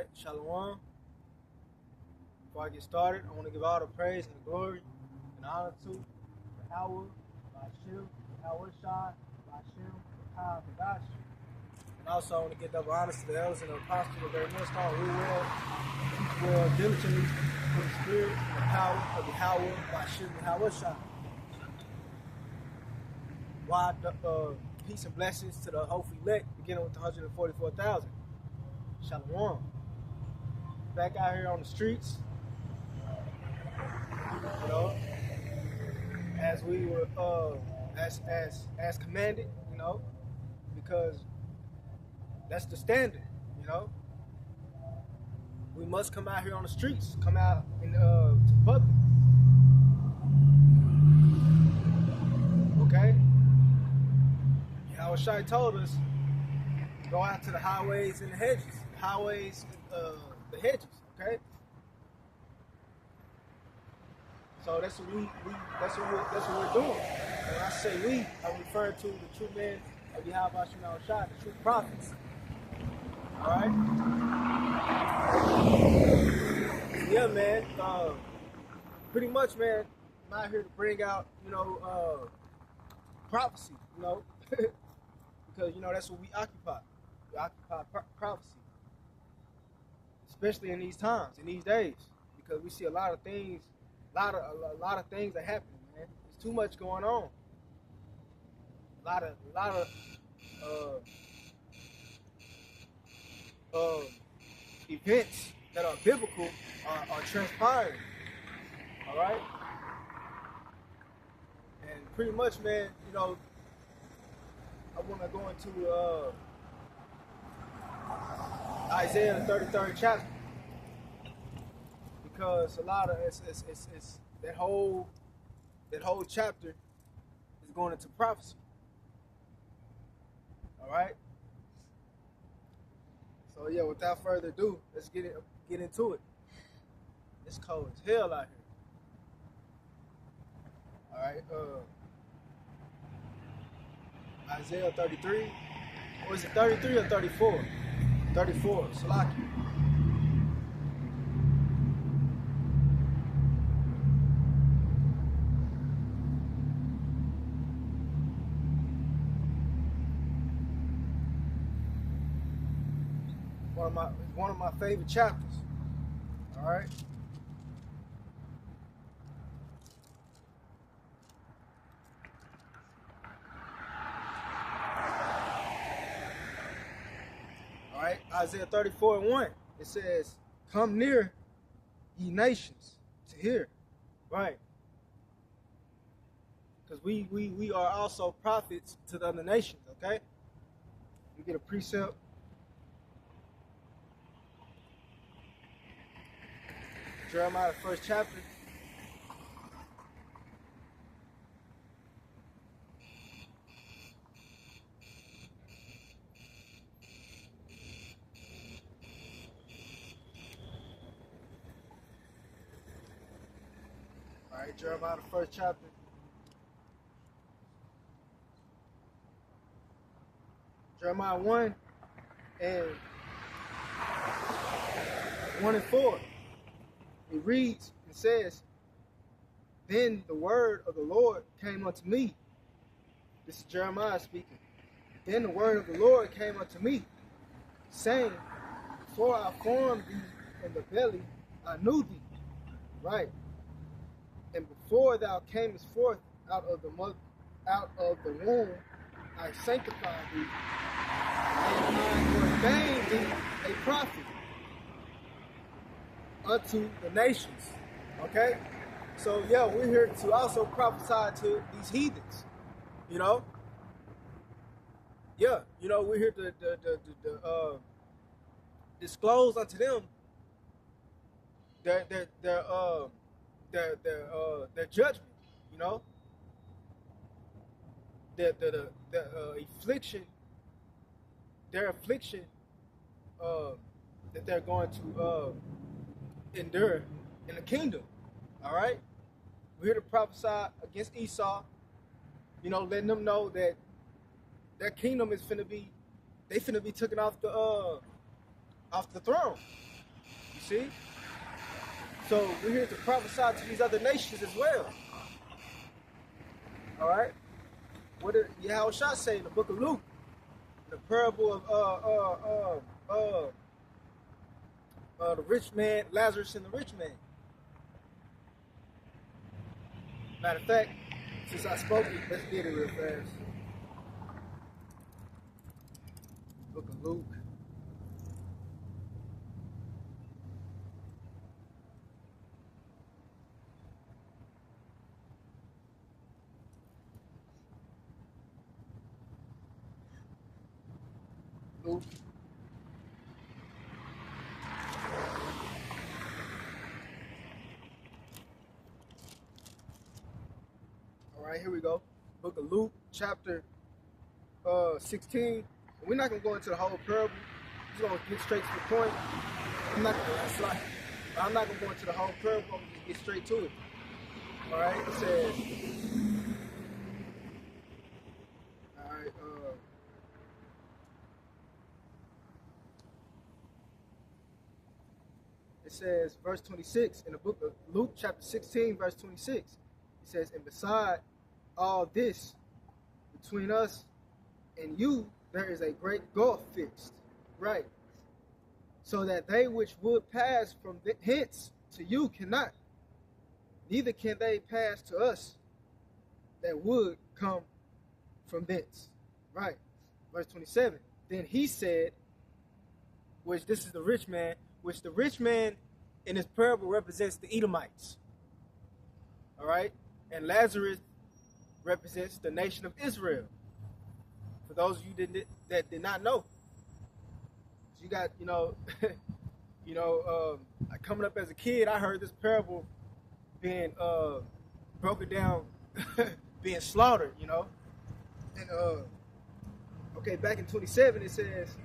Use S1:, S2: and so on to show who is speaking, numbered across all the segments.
S1: Alright, Shalom. Before I get started, I want to give all the praise and the glory and honor to Yahweh, Bashim, Yahweh Shai, Bashim, Kai, Badash. And also I want to give double honors to the elders and the apostles of their millstone who will diligently for the spirit and the power of Yahweh, Bashim, Yahweh Shai. Why peace and blessings to the hopeful elect, beginning with the 144,000. Shalom. Back out here on the streets, you know, as we were, as commanded, you know, because that's the standard, you know. We must come out here on the streets, come out in to public, okay. Yahweh Shai told us, go out to the highways and the hedges, the hedges, okay. So that's what we're doing. And when I say we, I'm referring to the true men of Yahweh Shai, the true prophets. All right. Yeah, man. Pretty much, man. I'm out here to bring out, you know, prophecy. You know, because you know that's what we occupy. We occupy prophecy, especially in these times, in these days, because we see a lot of things. A lot of things are happening, man. There's too much going on. A lot of events that are biblical are transpiring. All right, and pretty much, man. You know, I want to go into Isaiah the 33rd chapter. Because a lot of it's that whole chapter is going into prophecy. All right. So yeah, without further ado, let's get into it. It's cold as hell out here. All right. Isaiah 33. Or is it 33 or 34? 34. Salaki. One of my favorite chapters. All right. All right. Isaiah 34:1. It says, "Come near, ye nations, to hear." Right. Because we are also prophets to the other nations. Okay. We get a precept. Jeremiah, the first chapter. All right, Jeremiah, the first chapter. Jeremiah 1 and 4. It reads and says, "Then the word of the Lord came unto me." This is Jeremiah speaking. "Then the word of the Lord came unto me, saying, Before I formed thee in the belly, I knew thee." Right. "And before thou camest forth out of the womb, I sanctified thee, and I ordained thee a prophet unto the nations." Okay? So yeah, we're here to also prophesy to these heathens. You know? Yeah, you know, we're here to disclose unto them their judgment, you know? Their affliction, that they're going to endure in the kingdom. All right, we're here to prophesy against Esau. You know, letting them know that their kingdom is finna be taken off the throne. see? So we're here to prophesy to these other nations as well. All right? What did Yahushua say in the book of Luke? The parable of the rich man, Lazarus and the rich man. Matter of fact, since I spoke it, let's get it real fast. Book of Luke. Luke. All right, here we go. Book of Luke, chapter 16. We're not gonna go into the whole parable. We're just gonna get straight to the point. I'm not gonna go into the whole parable. I'm gonna just get straight to it. All right, it says. All right. It says, verse 26 in the book of Luke, chapter 16, verse 26. It says, and beside all this, between us and you, there is a great gulf fixed, right? So that they which would pass from hence to you cannot, neither can they pass to us that would come from thence, right? Verse 27. Then he said, which this is the rich man, which the rich man in this parable represents the Edomites, all right? And Lazarus represents the nation of Israel. For those of you that did not know, you got, coming up as a kid, I heard this parable being broken down, being slaughtered, And okay, back in 27 it says.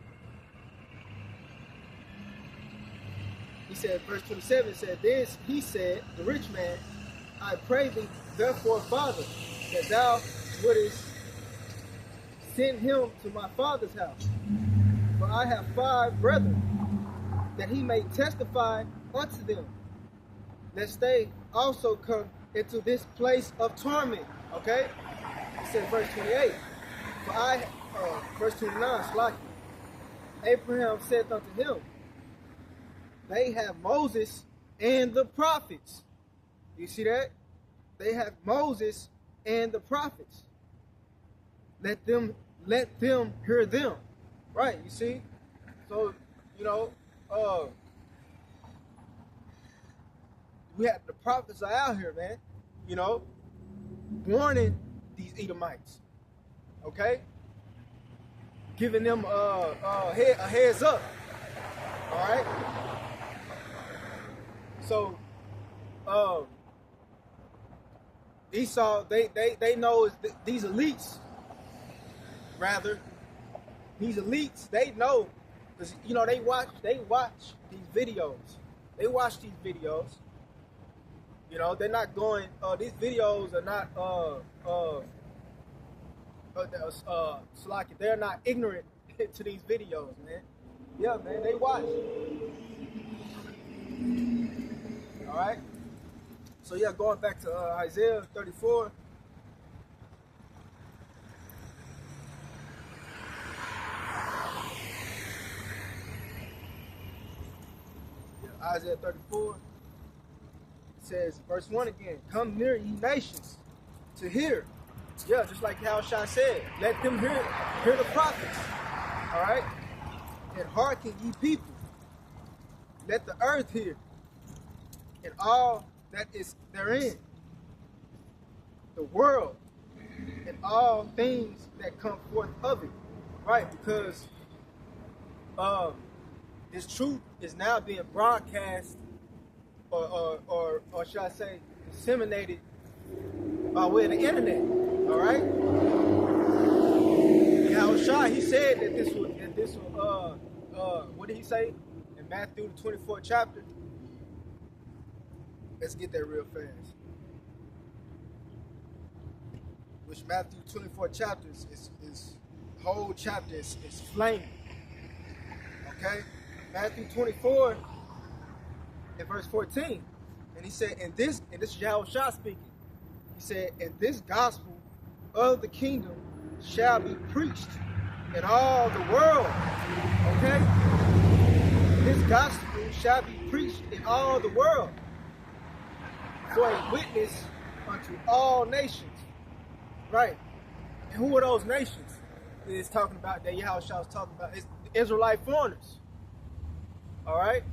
S1: He said, verse 27 said, this he said, the rich man, I pray thee, therefore, Father, that thou wouldest send him to my father's house. For I have 5 brethren, that he may testify unto them, lest they also come into this place of torment. Okay? He said, verse 28, verse 29, Slaki, Abraham said unto him, they have Moses and the prophets. You see that? They have Moses and the prophets. Let them hear them. Right, you see? So, we have the prophets are out here, man. Warning these Edomites. Okay? Giving them a heads up. All right? So, Esau, they know these elites, rather, these elites, they know, because, they watch these videos. They watch these videos. They're not going, these videos are not, they're not ignorant to these videos, man. Yeah, man, they watch. All right. So yeah, going back to Isaiah 34. Yeah, Isaiah 34. It says, verse 1 again, come near ye nations to hear. Yeah, just like Yahushua said, let them hear the prophets. All right. And hearken ye people. Let the earth hear. And all that is therein, the world, and all things that come forth of it, right? Because this truth is now being broadcast, or should I say, disseminated by way of the internet. All right. Yahushua, he said that this will, what did he say in Matthew the 24th chapter? Let's get that real fast. Which Matthew 24 chapters is whole chapter is flaming. Okay? Matthew 24, in verse 14. And he said, and this is Yahushua speaking. He said, and this gospel of the kingdom shall be preached in all the world. Okay? This gospel shall be preached in all the world for a witness unto all nations. Right? And who are those nations? It's talking about that Yahushua was talking about. It's the Israelite foreigners. Alright?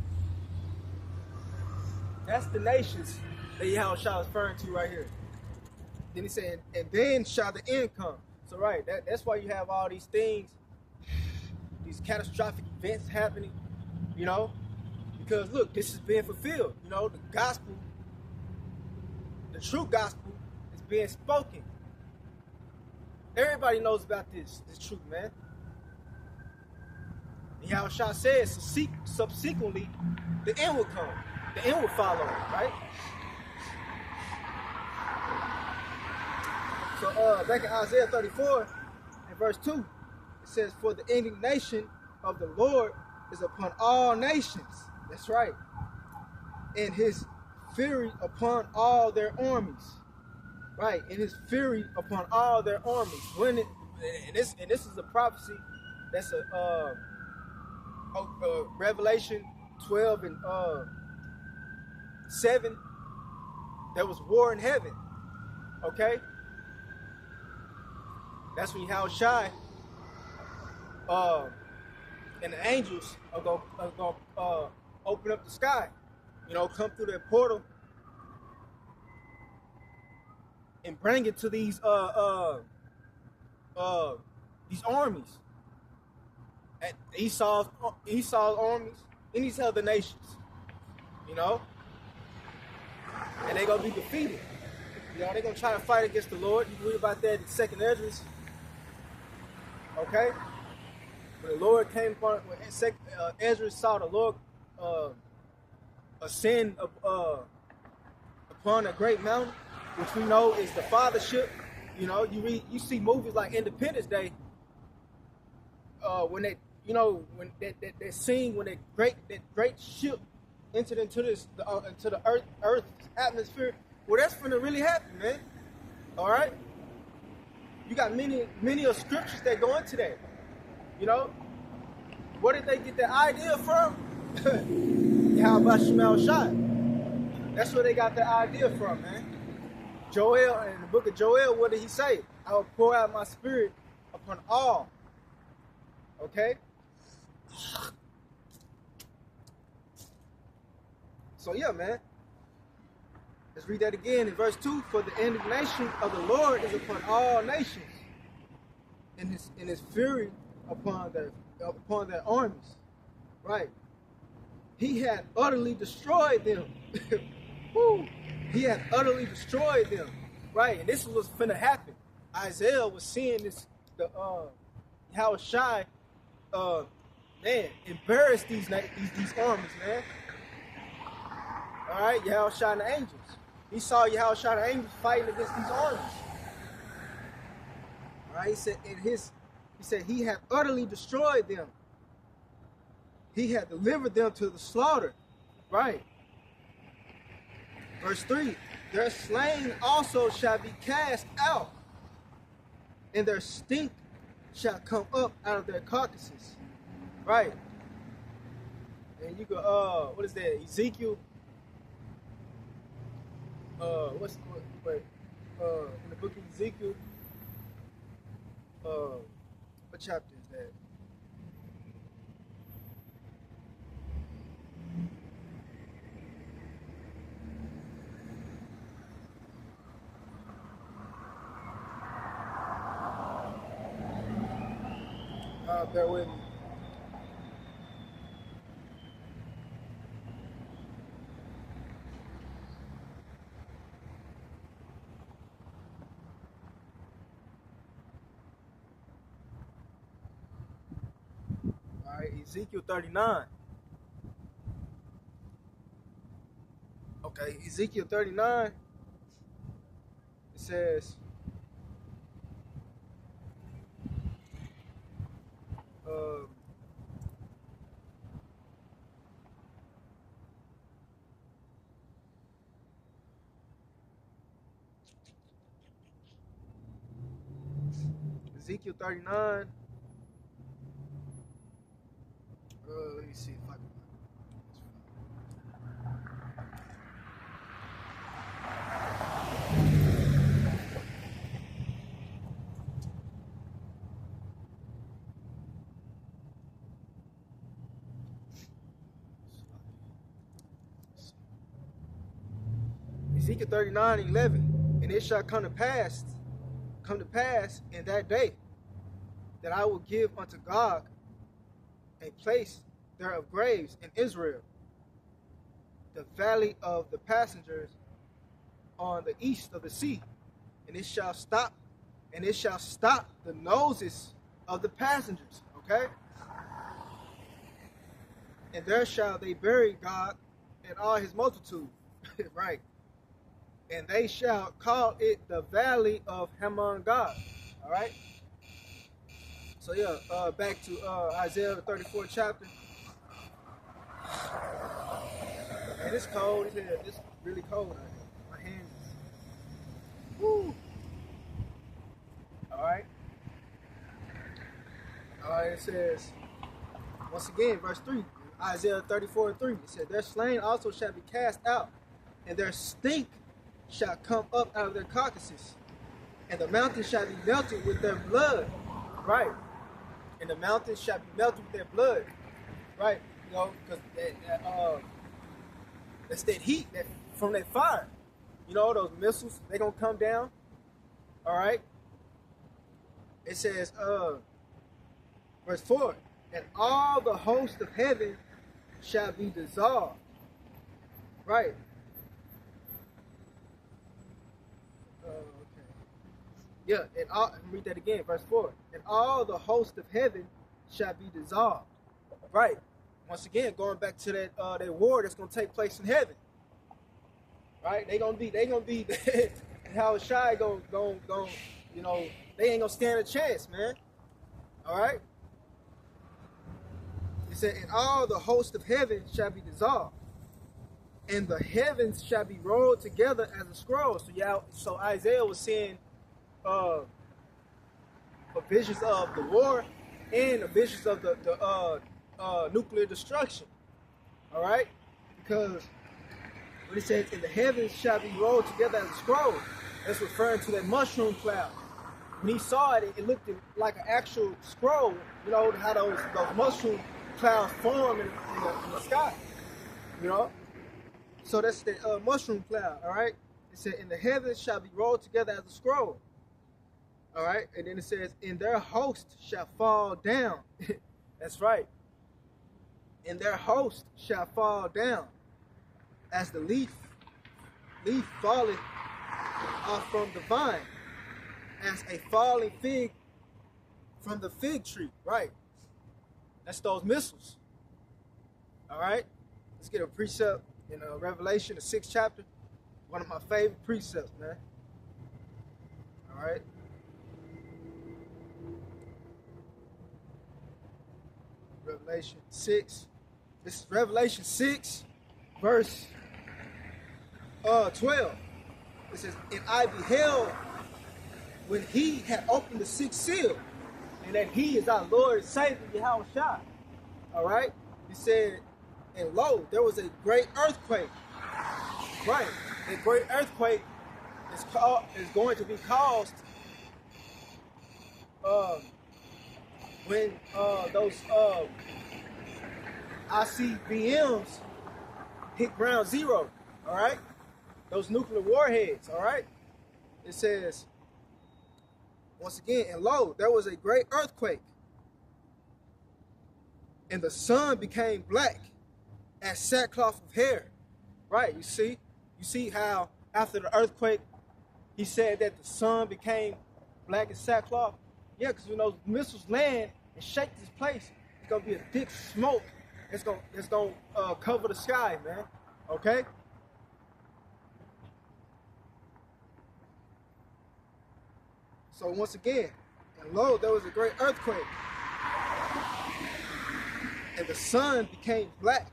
S1: That's the nations that Yahushua is referring to right here. Then he said, and then shall the end come. So right, that's why you have all these things, these catastrophic events happening, you know, because look, this is being fulfilled. You know, the gospel, the true gospel is being spoken. Everybody knows about this truth, man. And Yahushua says, subsequently, the end will come. The end will follow, right? So back in Isaiah 34, in verse 2, it says, for the indignation of the Lord is upon all nations. That's right. And his fury upon all their armies. Right, and his fury upon all their armies. And this is a prophecy that's Revelation 12 and 7. There was war in heaven. Okay? That's when Yahushua and the angels are gonna open up the sky. You know, come through that portal and bring it to these armies. At Esau's armies and these other nations. You know? And they're gonna be defeated. You know, they're gonna try to fight against the Lord. You read about that in 2nd Ezra. Okay? When the Lord came upon, when Ezra saw the Lord ascend upon a great mountain, which we know is the fathership. You know, you see movies like Independence Day, when they, you know, when that scene when that great ship entered into the earth's atmosphere. Well, that's gonna really happen, man. All right. You got many of scriptures that go into that. You know, where did they get the idea from? How about Shemel Shai? That's where they got the idea from, man. Joel, in the book of Joel, what did he say? I will pour out my spirit upon all. Okay? So yeah, man. Let's read that again in verse 2. For the indignation of the Lord is upon all nations, and his fury upon their armies. Right. He had utterly destroyed them. Woo. He had utterly destroyed them. Right. And this is what's finna happen. Isaiah was seeing this, Yahushua, man, embarrass these armies, man. All right, Yahushua and the angels. He saw Yahushua and the angels fighting against these armies. All right, he said he had utterly destroyed them. He had delivered them to the slaughter. Right. Verse 3, their slain also shall be cast out, and their stink shall come up out of their carcasses. Right. And you go, what is that? Ezekiel. In the book of Ezekiel, what chapter is that? Bear with me. All right, Ezekiel 39. Okay, Ezekiel 39. It says, Ezekiel 39. Let me see if I can. Ezekiel 39:11, and it shall come to pass in that day that I will give unto Gog a place there of graves in Israel, the valley of the passengers on the east of the sea, and it shall stop the noses of the passengers. Okay? And there shall they bury Gog and all his multitude. Right. And they shall call it the valley of Hamon Gog. All right. So yeah, back to Isaiah the 34th chapter. And it's cold. It's really cold out here. My hands. Woo. All right. It says once again, verse 3, Isaiah 34:3. It said, "Their slain also shall be cast out, and their stink shall come up out of their carcasses, and the mountains shall be melted with their blood." Right. And the mountains shall be melted with their blood. Right. You know, because that's that heat that from that fire. You know, those missiles, they're gonna come down. All right. It says, verse 4, "And all the host of heaven shall be dissolved." Right. Yeah, and read that again, verse 4. "And all the host of heaven shall be dissolved." Right. Once again, going back to that war that's gonna take place in heaven. Right? They gonna be how shy going, you know, they ain't gonna stand a chance, man. All right. It said, "And all the host of heaven shall be dissolved, and the heavens shall be rolled together as a scroll." So Isaiah was seeing visions of the war and the visions of the nuclear destruction. All right, because when it says, "And the heavens shall be rolled together as a scroll," that's referring to that mushroom cloud. When he saw it, it looked like an actual scroll. You know how those mushroom clouds form in the sky. You know, so that's the mushroom cloud. All right, it said, "And the heavens shall be rolled together as a scroll." All right, and then it says, "And their host shall fall down." That's right. "And their host shall fall down as the leaf falleth off from the vine, as a falling fig from the fig tree." Right. That's those missiles. All right. Let's get a precept in Revelation, the 6th chapter. One of my favorite precepts, man. All right. Revelation 6. This is Revelation 6, verse 12. It says, "And I beheld when he had opened the 6th seal, and that he is our Lord and Savior, Yahushua." All right? He said, "And lo, there was a great earthquake." Right. A great earthquake is going to be caused when those ICBMs hit ground zero. All right? Those nuclear warheads. All right? It says, once again, "And lo, there was a great earthquake, and the sun became black as sackcloth of hair." Right? You see how after the earthquake, he said that the sun became black as sackcloth? Yeah, because when those missiles land and shake this place, it's gonna be a thick smoke. It's gonna cover the sky, man. Okay. So once again, and lo, there was a great earthquake, and the sun became black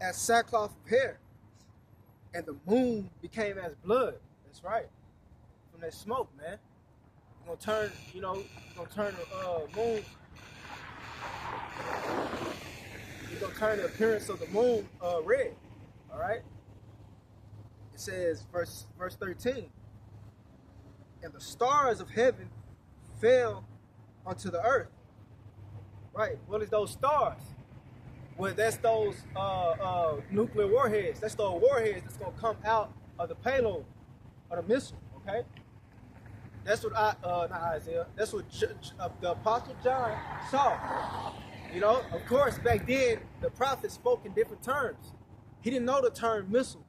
S1: as sackcloth of hair, and the moon became as blood. That's right. From that smoke, man. It's gonna turn, you know, he's gonna turn the moon. He's gonna turn the appearance of the moon red. All right. It says, verse 13, and the stars of heaven fell onto the earth. Right. What is those stars? Well, that's those nuclear warheads. That's those warheads that's gonna come out of the payload of the missile. Okay. That's what not Isaiah. That's what the Apostle John saw. You know, of course, back then the prophet spoke in different terms. He didn't know the term missile,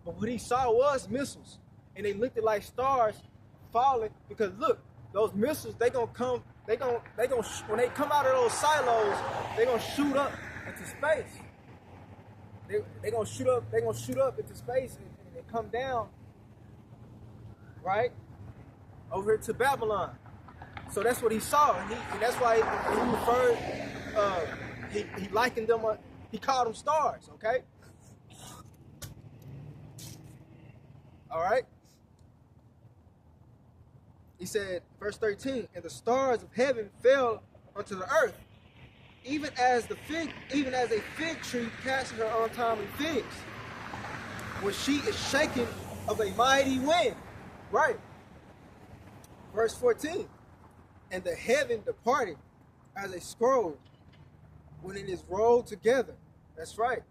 S1: but what he saw was missiles, and they looked like stars falling. Because look, those missiles, they gonna come. They gonna when they come out of those silos, they gonna shoot up into space. They gonna shoot up. They gonna shoot up into space and they come down, right, over here to Babylon. So that's what he saw, and that's why he referred. He likened them. He called them stars. Okay. All right. He said, verse 13, and the stars of heaven fell unto the earth, even as a fig tree casts her untimely figs, when she is shaken of a mighty wind. Right. Verse 14, and the heaven departed as a scroll when it is rolled together. That's right.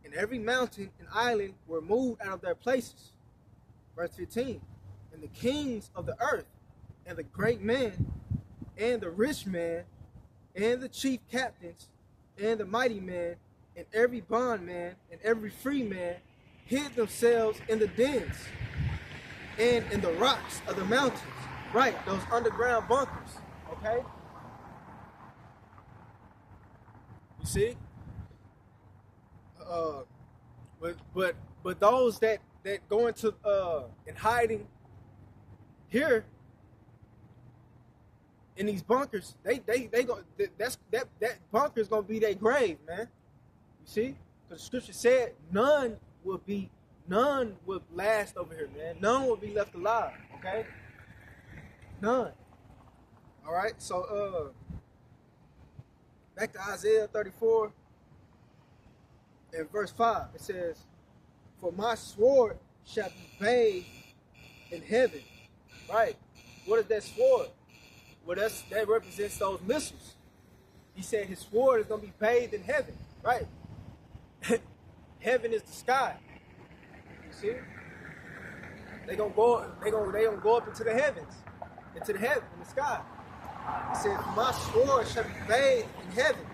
S1: And every mountain and island were moved out of their places. Verse 15, and the kings of the earth, and the great men, and the rich man, and the chief captains, and the mighty man, and every bondman, and every free man, hid themselves in the dens, and in the rocks of the mountains. Right, those underground bunkers. Okay? You see? But those that go into in hiding here in these bunkers, they go. That bunker is gonna be their grave, man. You see, because the scripture said none will last over here, man. None will be left alive. Okay, none. All right. So back to Isaiah 34 and verse 5. It says, "For my sword shall be bathed in heaven." Right. What is that sword? Well, that represents those missiles. He said his sword is going to be bathed in heaven. Right. Heaven is the sky. You see? They gonna go up into the heavens, in the sky. He said, "My sword shall be bathed in heaven.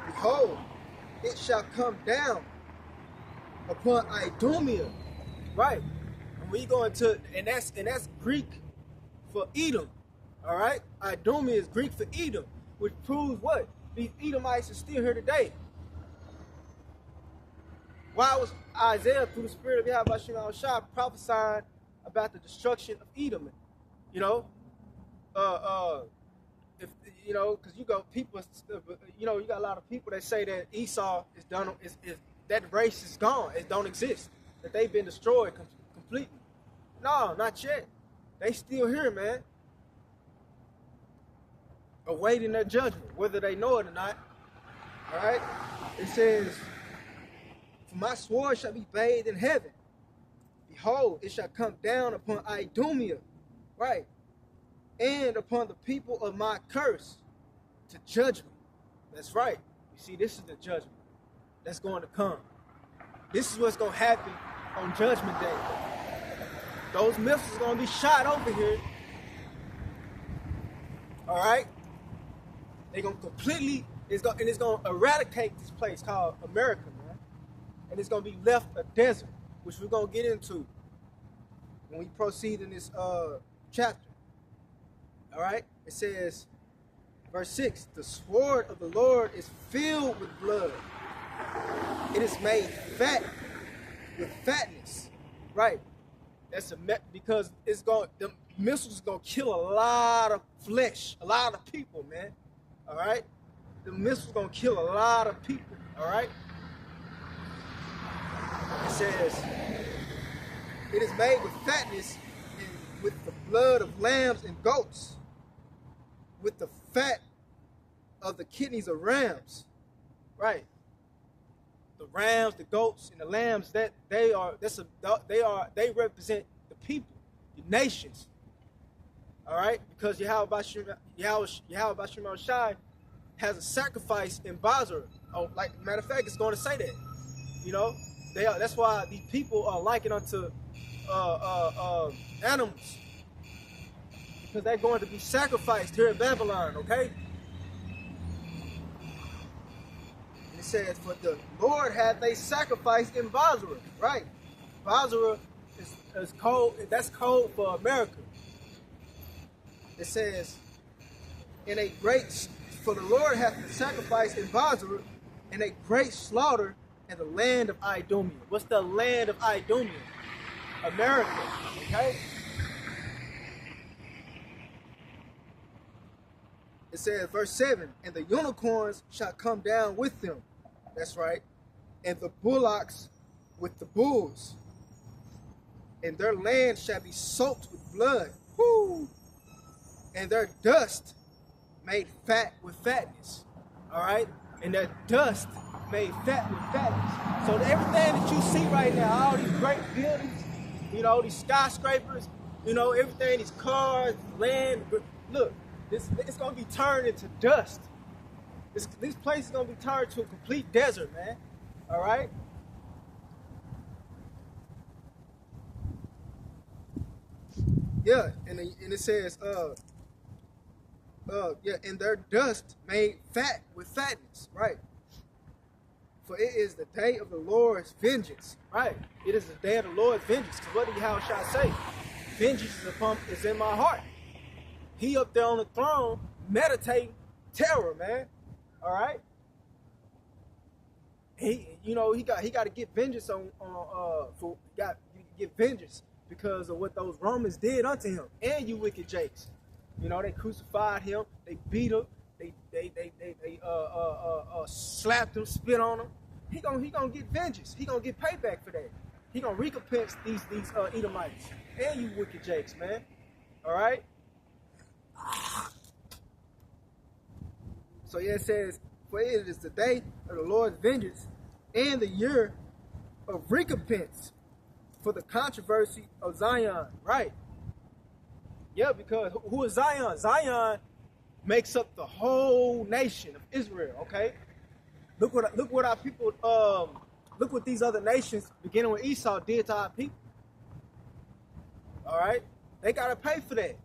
S1: Behold, it shall come down upon Idumea." Right. And we go into and that's Greek for Edom. All right. Idumea is Greek for Edom, which proves what? These Edomites are still here today. Why was Isaiah, through the spirit of Yahweh Shema Shah, prophesying about the destruction of Edom? You know, if you know, because you got people, you know, you got a lot of people that say that Esau is done, is that race is gone, it don't exist, that they've been destroyed completely. No, not yet. They still here, man, awaiting their judgment, whether they know it or not. All right. It says, "For my sword shall be bathed in heaven. Behold, it shall come down upon Idumea," right, "and upon the people of my curse to judgment." That's right. You see, this is the judgment that's going to come. This is what's going to happen on Judgment Day. Those missiles are going to be shot over here. All right? They're going to completely, it's going to eradicate this place called America, man. And it's going to be left a desert, which we're going to get into when we proceed in this chapter. All right? It says, verse 6, "The sword of the Lord is filled with blood. It is made fat with fatness." Right? That's because the missiles is gonna kill a lot of flesh, a lot of people, man. All right? The missiles gonna kill a lot of people. All right? It says, "It is made with fatness and with blood of lambs and goats, with the fat of the kidneys of rams. Right. The rams, the goats, and the lambs, they represent the people, the nations. All right, because Yahweh Shai has a sacrifice in Basra. Oh, like matter of fact, it's going to say that. You know, that's why these people are likened unto animals, because they're going to be sacrificed here in Babylon. Okay. And it says, "For the Lord hath a sacrifice in Basra." Right. Basra is code. That's code for America. It says, for the Lord hath sacrificed in Basra, in a great slaughter in the land of Idumea. What's the land of Idumea? America, okay? It says, verse 7, "And the unicorns shall come down with them." That's right. "And the bullocks with the bulls. And their land shall be soaked with blood. Whoo! And their dust made fat with fatness." All right? And their dust made fat with fatness. So everything that you see right now, all these great buildings, you know, these skyscrapers, you know, everything, these cars, land, look, it's going to be turned into dust. This place is going to be turned to a complete desert, man. All right? Yeah, and it says, and their dust made fat with fatness, right? "For it is the day of the Lord's vengeance," right? It is the day of the Lord's vengeance. Because what did Yahushua say? Vengeance is in my heart. He up there on the throne meditating terror, man. All right. He got to get vengeance get vengeance because of what those Romans did unto him and you wicked jakes. You know, they crucified him, they beat him, they slapped him, spit on him. He gonna get vengeance. He gonna get payback for that. He gonna recompense these Edomites and you wicked jakes, man. All right. So yeah, it says, "For it is the day of the Lord's vengeance and the year of recompense for the controversy of Zion." Right. Yeah, because who is Zion? Zion makes up the whole nation of Israel. Okay, look what our people, look what these other nations, beginning with Esau, did to our people. All right, they gotta pay for that.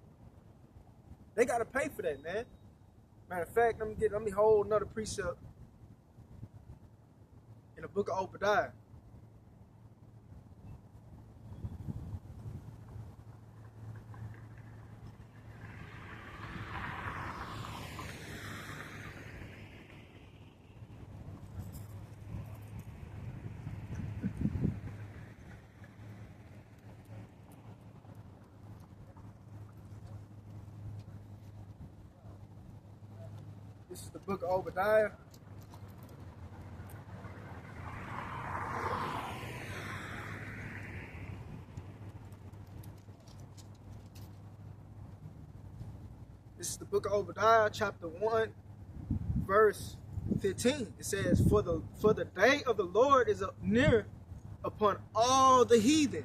S1: They gotta pay for that, man. Matter of fact, let me hold another precept in the book of Obadiah. This is the book of Obadiah. This is the book of Obadiah, chapter 1, verse 15. It says, For the day of the Lord is near upon all the heathen.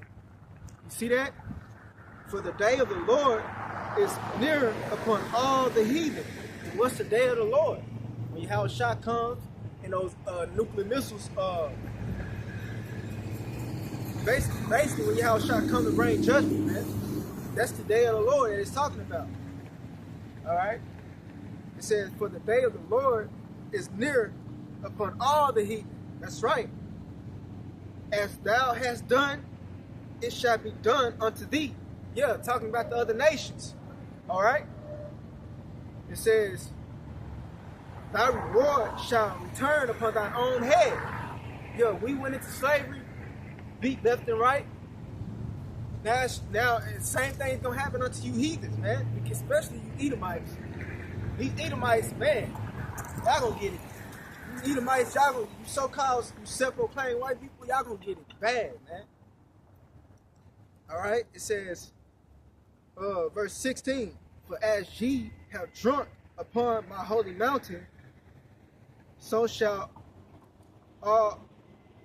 S1: You see that? For the day of the Lord is near upon all the heathen. And what's the day of the Lord? When Yahushua comes and those nuclear missiles, basically when Yahushua comes to bring judgment, man, that's the day of the Lord that it's talking about. All right? It says, for the day of the Lord is near upon all the heathen. That's right. As thou hast done, it shall be done unto thee. Yeah, talking about the other nations. All right? It says, thy reward shall return upon thine own head. Yeah, we went into slavery, beat left and right. Now the same thing's going to happen unto you heathens, man. Especially you Edomites. These Edomites, man, y'all going to get it. You Edomites, y'all going to, you so-called, you self-proclaimed white people, y'all going to get it bad, man. All right? It says, verse 16. For as ye have drunk upon my holy mountain, so shall all.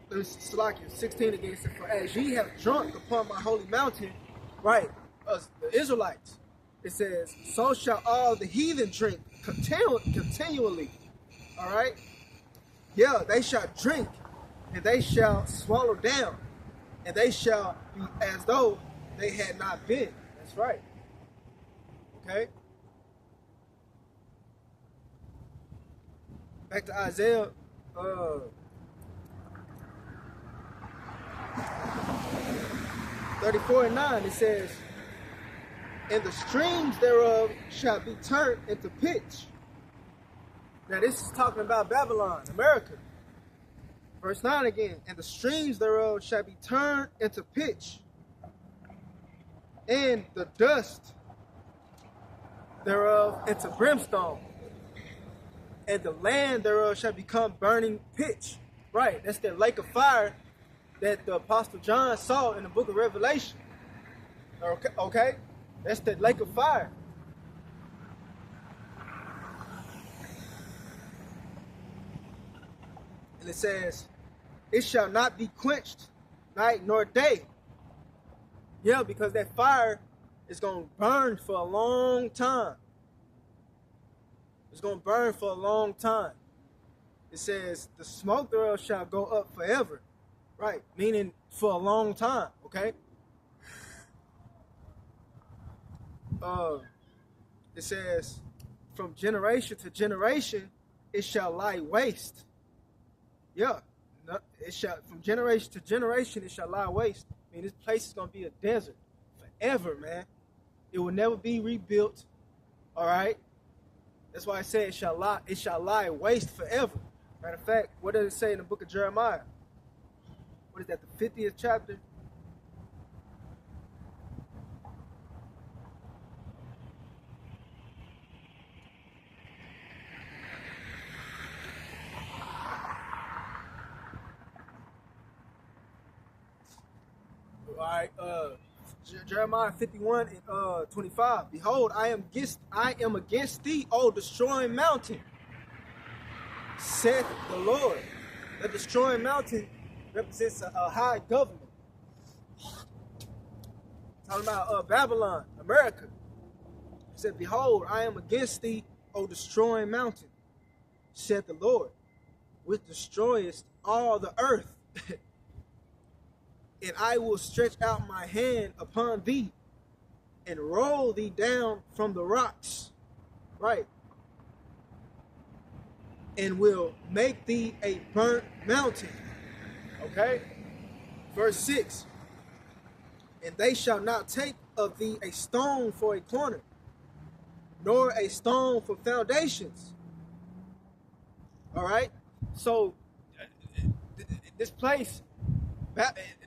S1: Salakia 16 again. It says, for as ye have drunk upon my holy mountain, right? Us, the Israelites. It says, so shall all the heathen drink continually. All right. Yeah, they shall drink, and they shall swallow down, and they shall be as though they had not been. That's right. Okay. Back to Isaiah 34:9, it says, and the streams thereof shall be turned into pitch. Now this is talking about Babylon, America. Verse 9 again, and the streams thereof shall be turned into pitch, and the dust thereof into brimstone, and the land thereof shall become burning pitch. Right, that's the lake of fire that the Apostle John saw in the book of Revelation. Okay? That's the lake of fire. And it says, it shall not be quenched night nor day. Yeah, because that fire is going to burn for a long time. It's going to burn for a long time. It says, the smoke thereof shall go up forever. Right, meaning for a long time, okay? It says, from generation to generation, it shall lie waste. Yeah, it shall, from generation to generation, it shall lie waste. I mean, this place is going to be a desert forever, man. It will never be rebuilt, all right? That's why I say it shall lie waste forever. Matter of fact, what does it say in the book of Jeremiah? What is that, the 50th chapter? All right, Jeremiah 51 and 25. Behold, I am against thee, O destroying mountain, saith the Lord. The destroying mountain represents a high government. Talking about Babylon, America. He said, behold, I am against thee, O destroying mountain, said the Lord, which destroyest all the earth. And I will stretch out my hand upon thee, and roll thee down from the rocks. Right. And will make thee a burnt mountain. Okay? Verse 6. And they shall not take of thee a stone for a corner, nor a stone for foundations. All right? So, this place,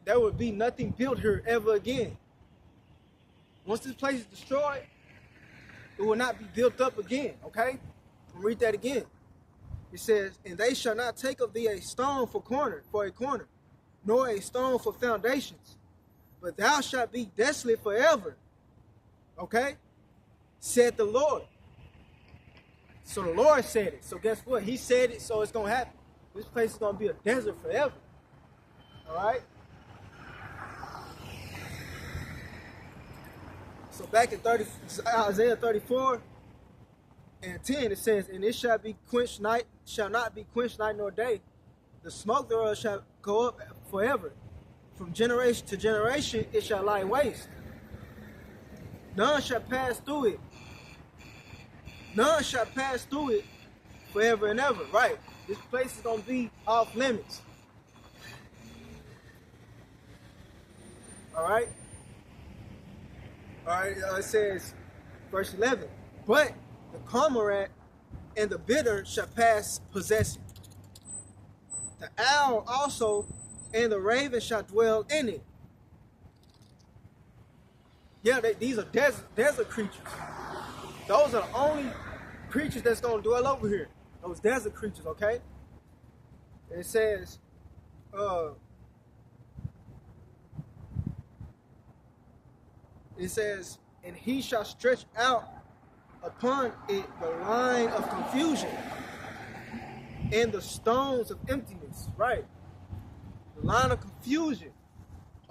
S1: there would be nothing built here ever again. Once this place is destroyed, it will not be built up again. Okay? I'll read that again. It says, and they shall not take of thee a stone for a corner, nor a stone for foundations, but thou shalt be desolate forever. Okay? Said the Lord. So the Lord said it. So guess what? He said it, so it's going to happen. This place is going to be a desert forever. All right? So back in Isaiah 34 and 10, it says, and it shall not be quenched night nor day. The smoke thereof shall go up forever. From generation to generation it shall lie waste. None shall pass through it. None shall pass through it forever and ever. Right. This place is going to be off limits. All right. All right. It says, verse 11, but the cormorant and the bittern shall pass possession. The owl also and the raven shall dwell in it. Yeah, these are desert creatures. Those are the only creatures that's going to dwell over here. Those desert creatures, okay? It says, and he shall stretch out upon it the line of confusion and the stones of emptiness. Right? The line of confusion.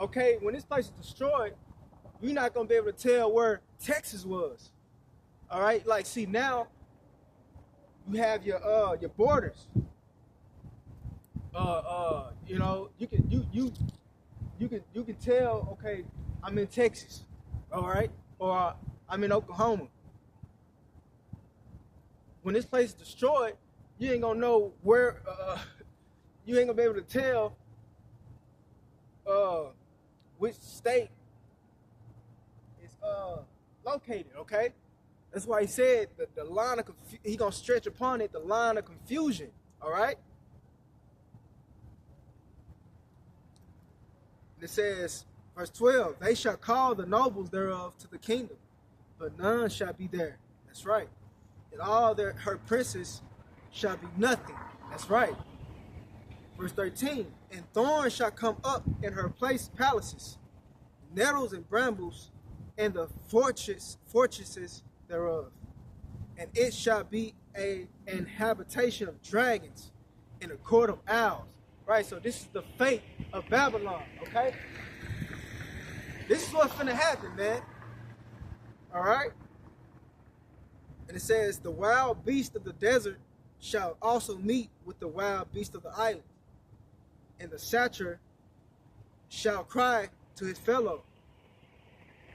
S1: Okay, when this place is destroyed, you're not gonna be able to tell where Texas was. All right, like see now you have your borders. You know, you can tell, okay, I'm in Texas, all right, or I'm in Oklahoma. When this place is destroyed, you ain't gonna know where. You ain't gonna be able to tell which state is located. Okay, that's why he said that the line of he gonna stretch upon it the line of confusion. All right. And it says, verse 12, they shall call the nobles thereof to the kingdom, but none shall be there. That's right. And all her princes shall be nothing. That's right. Verse 13, and thorns shall come up in her palaces, nettles and brambles, and the fortresses thereof. And it shall be an habitation of dragons, and a court of owls. Right, so this is the fate of Babylon, okay? This is what's finna happen, man. All right? And it says, the wild beast of the desert shall also meet with the wild beast of the island. And the satyr shall cry to his fellow.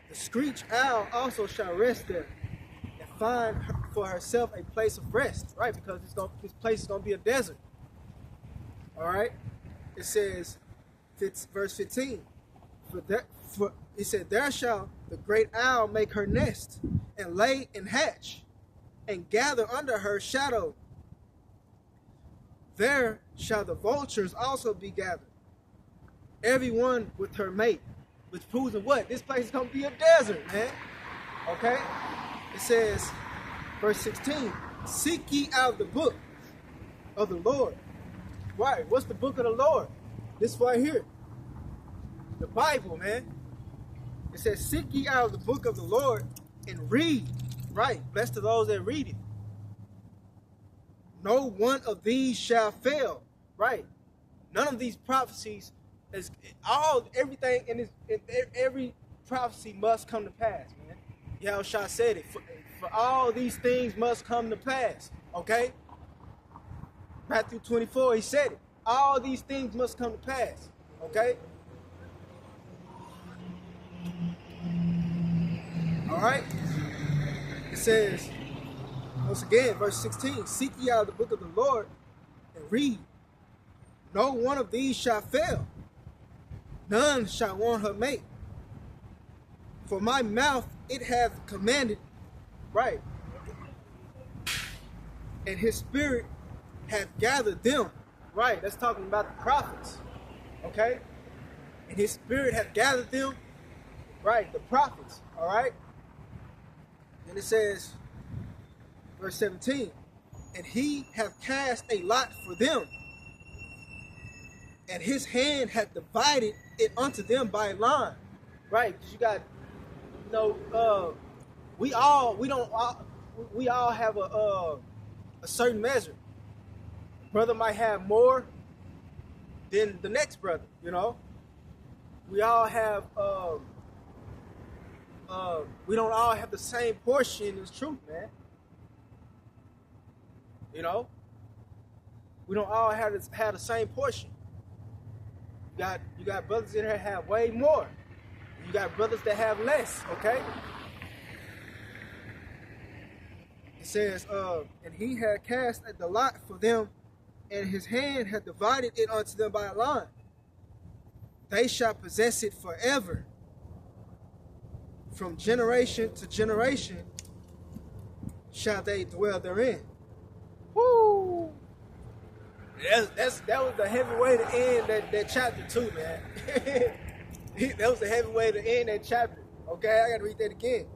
S1: The screech owl also shall rest there and find for herself a place of rest, right? Because this place is going to be a desert. All right, it says, verse 15, it said, there shall the great owl make her nest, and lay and hatch, and gather under her shadow. There shall the vultures also be gathered, every one with her mate, which proves that what? This place is going to be a desert, man. Okay, it says, verse 16, seek ye out the book of the Lord. Right, what's the book of the Lord? This right here. The Bible, man. It says, seek ye out the book of the Lord and read. Right, blessed are those that read it. No one of these shall fail. Right. None of these prophecies is everything in every prophecy must come to pass, man. Yahushua said it. For all these things must come to pass. Okay? Matthew 24, he said it. All these things must come to pass. Okay? All right? It says, once again, verse 16, seek ye out the book of the Lord and read. No one of these shall fail. None shall want her mate. For my mouth it hath commanded. Right. And his spirit hath gathered them. Right, that's talking about the prophets. Okay? And his spirit hath gathered them. Right, the prophets. All right? And it says, verse 17, and he hath cast a lot for them, and his hand hath divided it unto them by a line. Right, because you got, we all have a certain measure. Brother might have more than the next brother, We all have, we don't all have the same portion of truth, man. We don't all have the same portion. You got brothers in here that have way more. You got brothers that have less, okay? It says, and he had cast the lot for them, and his hand had divided it unto them by a line. They shall possess it forever. From generation to generation shall they dwell therein. Woo! That was the heavy way to end that chapter too, man. That was the heavy way to end that chapter. Okay, I gotta read that again.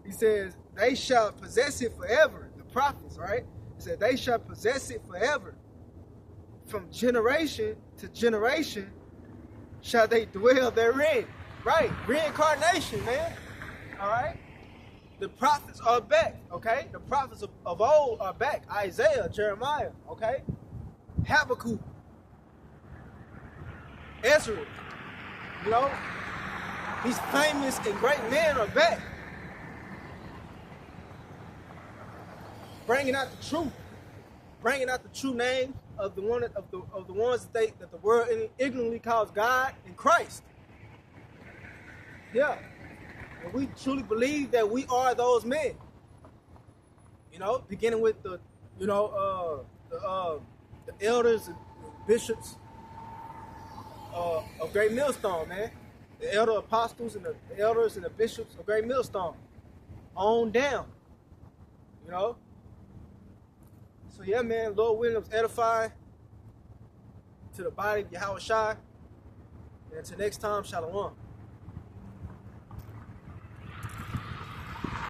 S1: He says, they shall possess it forever. The prophets, right? He said, they shall possess it forever. From generation to generation shall they dwell therein. Right, reincarnation, man. All right? The prophets are back, okay? The prophets of old are back. Isaiah, Jeremiah, okay? Habakkuk, Ezra, you know? These famous and great men are back. Bringing out the truth. Bringing out the true name of the one of the ones that the world ignorantly calls God and Christ. Yeah. And we truly believe that we are those men. You know, beginning with the elders and bishops of Great Millstone, man. The elder apostles and the elders and the bishops of Great Millstone. On down. You know? So yeah, man, Lord Williams edifying to the body of Yahweh Shai. And until next time, Shalom.